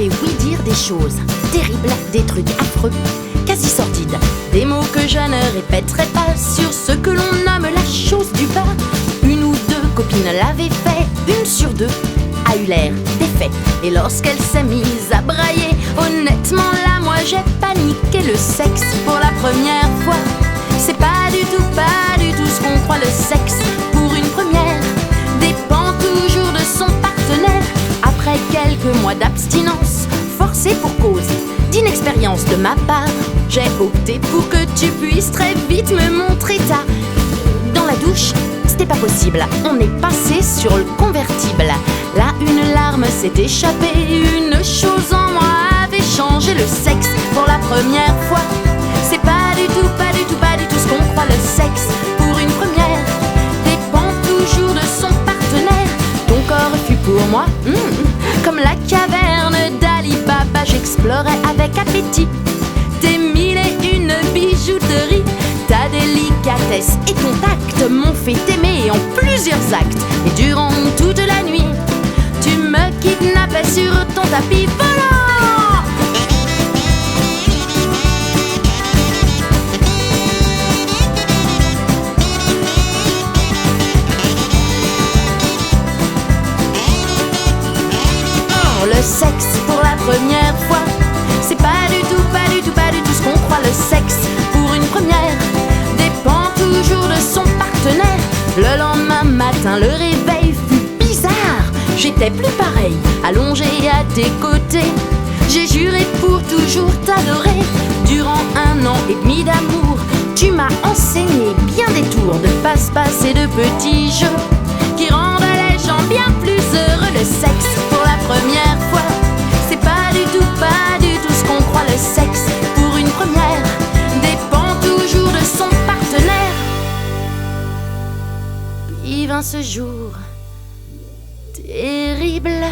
fait, oui, dire des choses terribles, des trucs affreux, quasi sordides, des mots que je ne répéterai pas sur ce que l'on nomme la chose du bas. Une ou deux copines l'avaient fait, une sur deux a eu l'air défait. Et lorsqu'elle s'est mise à brailler, honnêtement là moi j'ai paniqué. Le sexe pour la première fois, c'est pas du tout ce qu'on croit. Le sexe pour une première dépend toujours de son partenaire. Après quelques mois d'abstinence, forcée pour cause d'inexpérience de ma part, j'ai opté pour que tu puisses très vite me montrer ta... Dans la douche, c'était pas possible, on est passé sur le convertible. Là une larme s'est échappée, une chose en moi avait changé. Le sexe pour la première fois, c'est pas du tout ce qu'on croit. Le sexe pour une première dépend toujours de son partenaire. Ton corps fut pour moi comme la caverne d'Ali Baba. J'explorais avec appétit tes mille et une bijouteries. Ta délicatesse et ton tact m'ont fait t'aimer en plusieurs actes. Et durant toute la nuit, tu me kidnappais sur ton tapis volant. Oh, le sexe pour la première fois, c'est pas du tout ce qu'on croit. Le sexe pour une première dépend toujours de son partenaire. Le lendemain matin, le réveil fut bizarre. J'étais plus pareil, allongée à tes côtés. J'ai juré pour toujours t'adorer. Durant 1 an et demi d'amour, tu m'as enseigné bien des tours de passe-passe et de petits jeux qui rendent les gens bien plus heureux. Le sexe pour la première fois, c'est pas du tout ce qu'on croit. Le sexe pour une première dépend toujours de son partenaire. Puis vint ce jour terrible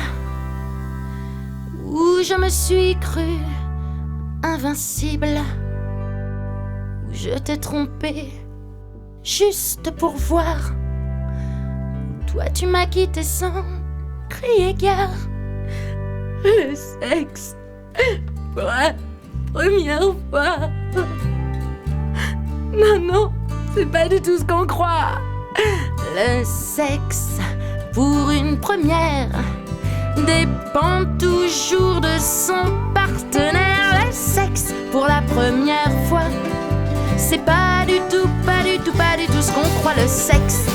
où je me suis cru invincible, où je t'ai trompé juste pour voir. Toi tu m'as quitté sans crier gare. Le sexe pour la première fois. Non, c'est pas du tout ce qu'on croit. Le sexe pour une première dépend toujours de son partenaire. Le sexe pour la première fois, c'est pas du tout ce qu'on croit. Le sexe